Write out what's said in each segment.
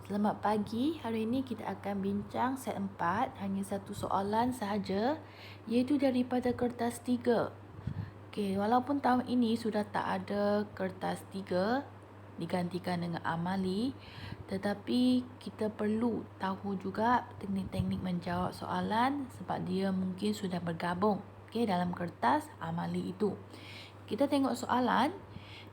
Selamat pagi. Hari ini kita akan bincang set 4, hanya satu soalan sahaja, iaitu daripada kertas 3. Okey, walaupun tahun ini sudah tak ada kertas 3 digantikan dengan amali, tetapi kita perlu tahu juga teknik-teknik menjawab soalan sebab dia mungkin sudah bergabung dalam kertas amali itu. Kita tengok soalan.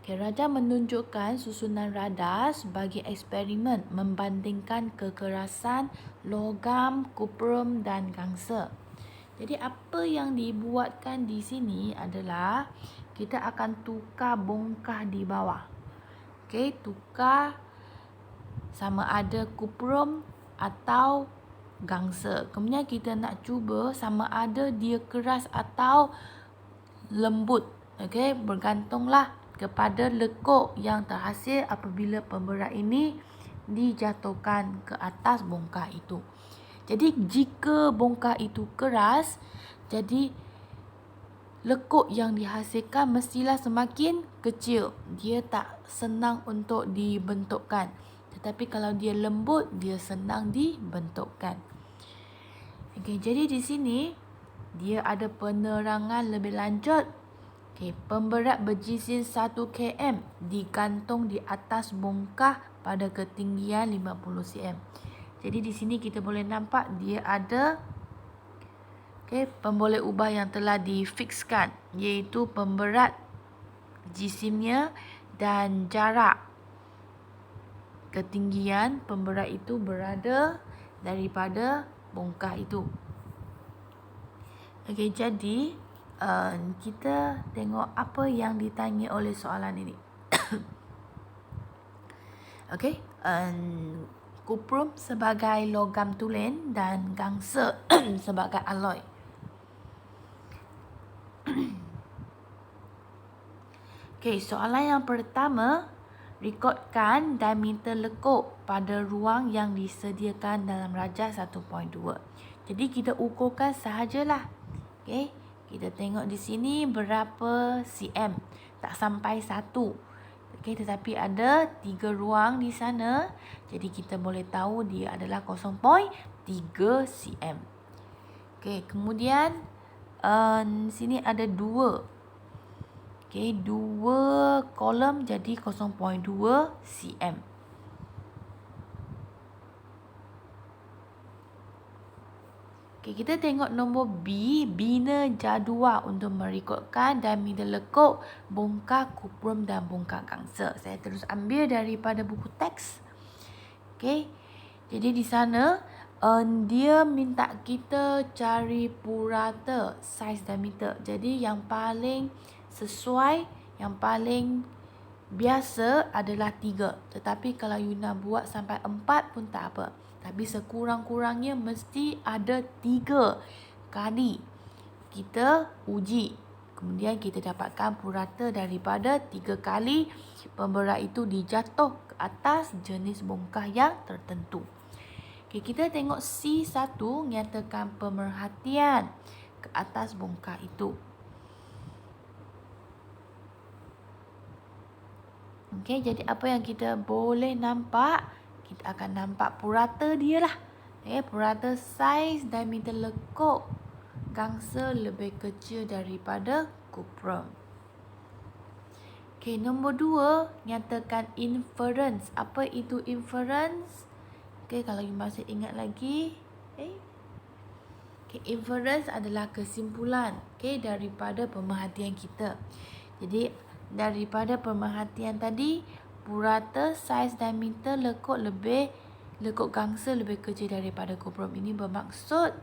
Raja menunjukkan susunan radar sebagai eksperimen membandingkan kekerasan logam, kuprum dan gangsa. Jadi apa yang dibuatkan di sini adalah kita akan tukar bongkah di bawah. Tukar sama ada kuprum atau gangsa. Kemudian kita nak cuba sama ada dia keras atau lembut. Bergantunglah kepada lekuk yang terhasil apabila pemberat ini dijatuhkan ke atas bongkah itu. Jadi jika bongkah itu keras, jadi lekuk yang dihasilkan mestilah semakin kecil. Dia tak senang untuk dibentukkan. Tetapi kalau dia lembut, dia senang dibentukkan. Jadi di sini dia ada penerangan lebih lanjut. Pemberat berjisim 1 km digantung di atas bongkah pada ketinggian 50 cm. Jadi di sini kita boleh nampak dia ada pemboleh ubah yang telah difikskan, iaitu pemberat jisimnya dan jarak ketinggian pemberat itu berada daripada bongkah itu. Jadi kita tengok apa yang ditanya oleh soalan ini. Kuprum sebagai logam tulen dan gangsa sebagai alloy. Soalan yang pertama, rekodkan diameter lekuk pada ruang yang disediakan dalam rajah 1.2. Jadi kita ukurkan sahajalah. Kita tengok di sini berapa cm. Tak sampai 1. Tetapi ada 3 ruang di sana. Jadi kita boleh tahu dia adalah 0.3 cm. Kemudian sini ada 2. 2 kolom jadi 0.2 cm. Kita tengok nombor B, bina jadual untuk merekodkan diameter lekuk, bongkah kuprum dan bongkah gangsa. Saya terus ambil daripada buku teks. Jadi di sana dia minta kita cari purata saiz diameter. Jadi yang paling sesuai, yang paling biasa adalah 3. Tetapi kalau you nak buat sampai 4 pun tak apa. Tapi sekurang-kurangnya mesti ada 3 kali kita uji. Kemudian kita dapatkan purata daripada 3 kali pemberat itu dijatuh ke atas jenis bongkah yang tertentu. Kita tengok C1, nyatakan pemerhatian ke atas bongkah itu. Jadi apa yang kita boleh nampak? Kita akan nampak purata dia lah. Purata saiz diameter lekuk gangsa lebih kecil daripada kuprum. Nombor 2, nyatakan inference. Apa itu inference? Kalau you masih ingat lagi. Inference adalah kesimpulan daripada pemerhatian kita. Jadi daripada pemerhatian tadi, purata saiz diameter lekuk gangsa lebih kecil daripada kuprum. Ini bermaksud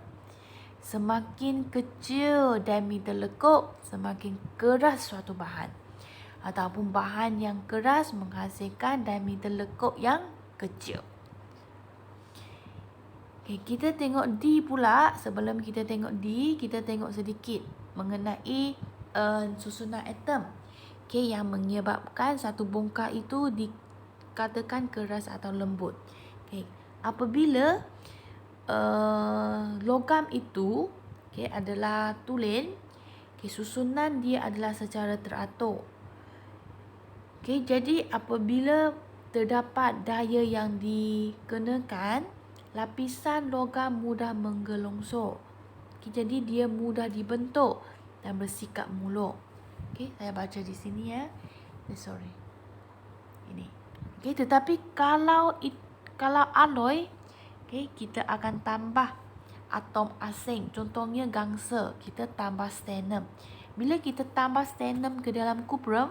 semakin kecil diameter lekuk, semakin keras suatu bahan. Ataupun bahan yang keras menghasilkan diameter lekuk yang kecil. Kita tengok D pula. Sebelum kita tengok D, kita tengok sedikit mengenai susunan atom yang menyebabkan satu bongkah itu dikatakan keras atau lembut. Apabila logam itu adalah tulen, susunan dia adalah secara teratur. Jadi apabila terdapat daya yang dikenakan, lapisan logam mudah menggelongsor. Jadi dia mudah dibentuk dan bersikap muluk. Saya baca di sini ya. Sorry. Ini. Tetapi kalau alloy, kita akan tambah atom asing. Contohnya gangsa, kita tambah stannum. Bila kita tambah stannum ke dalam cuprum,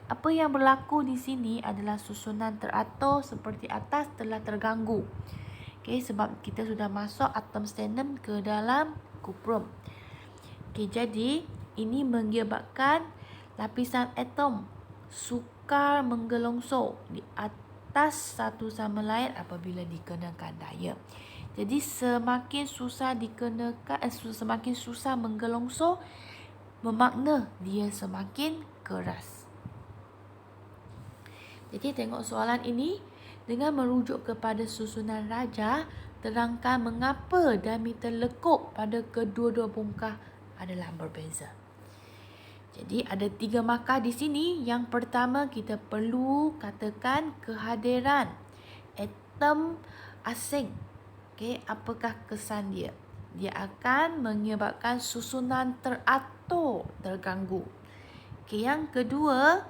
apa yang berlaku di sini adalah susunan teratur seperti atas telah terganggu. Sebab kita sudah masuk atom stannum ke dalam cuprum. Jadi ini menyebabkan lapisan atom sukar menggelongsor di atas satu sama lain apabila dikenakan daya. Jadi semakin susah semakin susah menggelongsor, bermakna dia semakin keras. Jadi tengok soalan ini, dengan merujuk kepada susunan raja, terangkan mengapa diameter lekuk pada kedua-dua bongkah adalah berbeza. Jadi ada 3 markah di sini. Yang pertama, kita perlu katakan kehadiran atom asing. Apakah kesan dia? Dia akan menyebabkan susunan teratur terganggu. Yang kedua,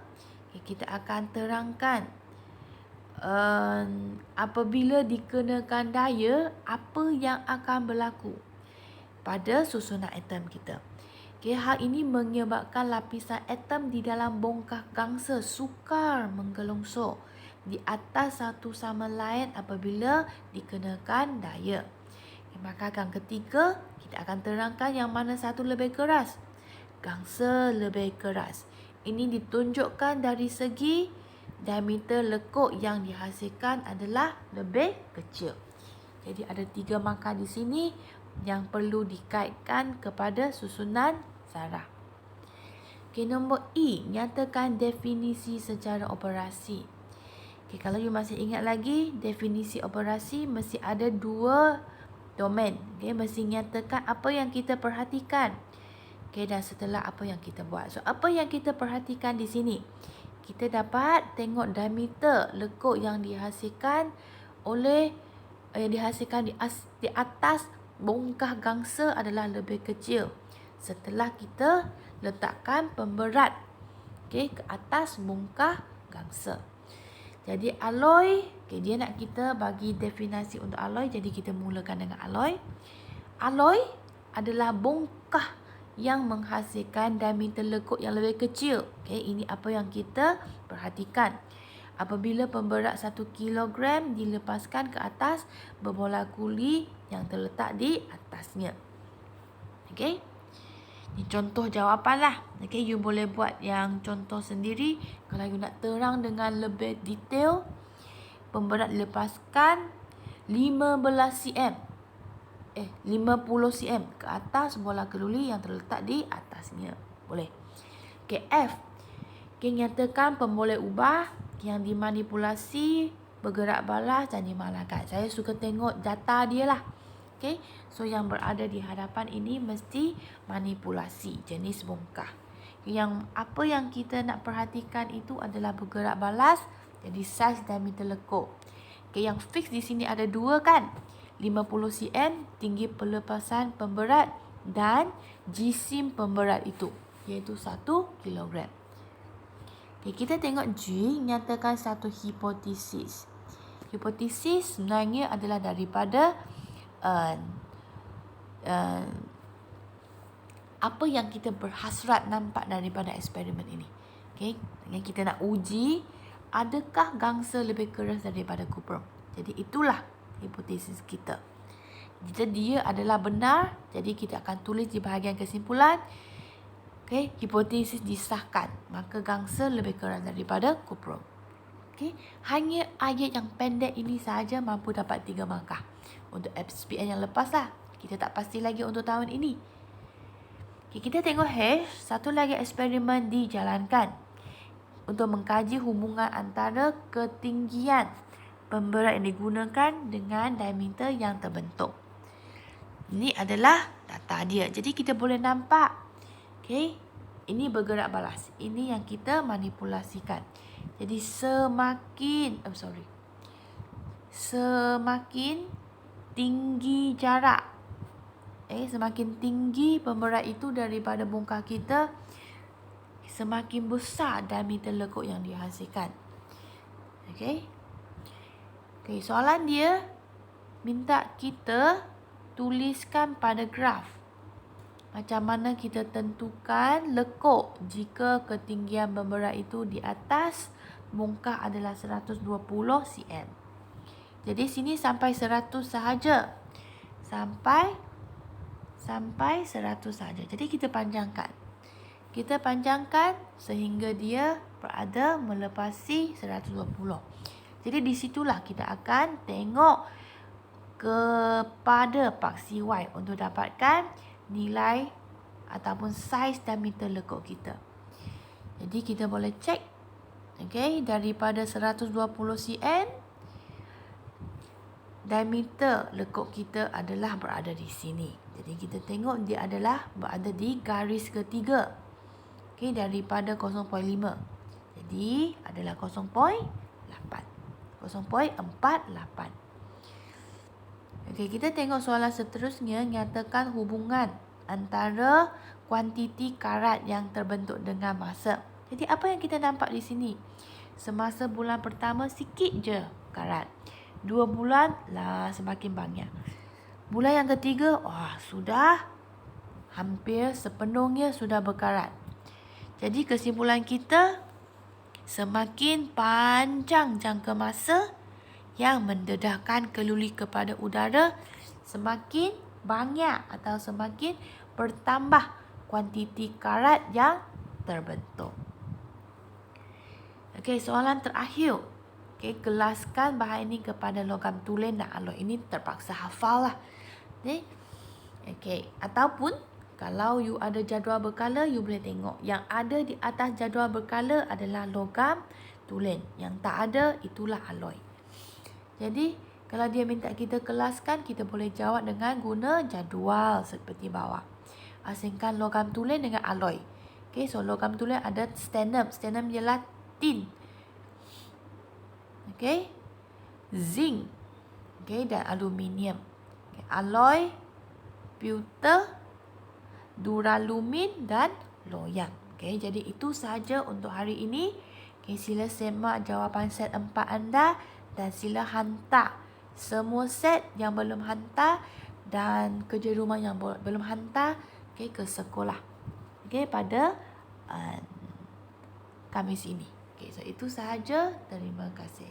kita akan terangkan apabila dikenakan daya, apa yang akan berlaku pada susunan atom kita. Hal ini menyebabkan lapisan atom di dalam bongkah gangsa sukar menggelongsor di atas satu sama lain apabila dikenakan daya. Maka yang ketiga, kita akan terangkan yang mana satu lebih keras. Gangsa lebih keras. Ini ditunjukkan dari segi diameter lekuk yang dihasilkan adalah lebih kecil. Jadi ada 3 markah di sini yang perlu dikaitkan kepada susunan zarah. Nombor E, nyatakan definisi secara operasi. Kalau you masih ingat lagi, definisi operasi mesti ada 2 domain. Mesti nyatakan apa yang kita perhatikan. Dan setelah apa yang kita buat. So, apa yang kita perhatikan di sini? Kita dapat tengok diameter lekuk yang dihasilkan di atas bongkah gangsa adalah lebih kecil setelah kita letakkan pemberat ke atas bongkah gangsa. Jadi alloy, dia nak kita bagi definisi untuk alloy, jadi kita mulakan dengan alloy. Alloy adalah bongkah yang menghasilkan diameter lekuk yang lebih kecil. Ini apa yang kita perhatikan. Apabila pemberat 1 kilogram dilepaskan ke atas berbola kuli yang terletak di atasnya. Ini contoh jawapan lah. You boleh buat yang contoh sendiri. Kalau you nak terang dengan lebih detail, pemberat dilepaskan 15 cm. 50 cm ke atas bola keluli yang terletak di atasnya. Boleh. F. Nyatakan pemboleh ubah yang dimanipulasi bergerak balas dan dimalahkan. Saya suka tengok data dia lah. So yang berada di hadapan ini mesti manipulasi jenis bongkah. Yang apa yang kita nak perhatikan itu adalah bergerak balas, jadi saiz diameter lekuk. Yang fix di sini ada 2 kan? 50 cm tinggi pelepasan pemberat dan jisim pemberat itu, iaitu 1 kilogram. Kita tengok G, nyatakan satu hipotesis. Hipotesis sebenarnya adalah daripada apa yang kita berhasrat nampak daripada eksperimen ini. Yang kita nak uji, adakah gangsa lebih keras daripada cuprum. Jadi itulah hipotesis kita. Jika dia adalah benar, jadi kita akan tulis di bahagian kesimpulan. Hipotesis disahkan, maka gangsa lebih keras daripada cuprum. Hanya ayat yang pendek ini sahaja mampu dapat 3 markah. Untuk SPM yang lepas lah, kita tak pasti lagi untuk tahun ini. Kita tengok H, satu lagi eksperimen dijalankan untuk mengkaji hubungan antara ketinggian pemberat yang digunakan dengan diameter yang terbentuk. Ini adalah data dia. Jadi kita boleh nampak, ini bergerak balas. Ini yang kita manipulasikan. Jadi semakin tinggi jarak, semakin tinggi pemberat itu daripada muka kita, semakin besar diameter lekuk yang dihasilkan. Okey, soalan dia minta kita tuliskan pada graf macam mana kita tentukan lekuk jika ketinggian pemberat itu di atas muka adalah 120 cm. Jadi sini sampai 100 sahaja. Sampai 100 sahaja. Jadi kita panjangkan. Kita panjangkan sehingga dia berada melepasi 120. Jadi di situlah kita akan tengok kepada paksi Y untuk dapatkan nilai ataupun saiz diameter lekuk kita. Jadi kita boleh cek, daripada 120 cm, diameter lekuk kita adalah berada di sini. Jadi kita tengok dia adalah berada di garis ketiga. Daripada 0.5. Jadi adalah 0.48. Kita tengok soalan seterusnya. Nyatakan hubungan antara kuantiti karat yang terbentuk dengan masa. Jadi apa yang kita nampak di sini? Semasa bulan pertama sikit je karat. 2 bulan lah semakin banyak. Bulan yang ketiga, sudah hampir sepenuhnya sudah berkarat. Jadi kesimpulan kita, semakin panjang jangka masa yang mendedahkan keluli kepada udara, semakin banyak atau semakin bertambah kuantiti karat yang terbentuk. Soalan terakhir. Kelaskan bahan ini kepada logam tulen dan aloi. Ini terpaksa hafal lah. Ataupun kalau you ada jadual berkala, you boleh tengok. Yang ada di atas jadual berkala adalah logam tulen. Yang tak ada, itulah aloi. Jadi, kalau dia minta kita kelaskan, kita boleh jawab dengan guna jadual seperti bawah. Asingkan logam tulen dengan aloi. So logam tulen ada stannum. Stannum ialah tin. Zinc. Dan aluminium. Aloi, pewter, duralumin dan loyang. Jadi itu sahaja untuk hari ini. Sila semak jawapan set 4 anda. Dan sila hantar semua set yang belum hantar dan kerja rumah yang belum hantar ke sekolah pada Khamis ini. So itu sahaja. Terima kasih.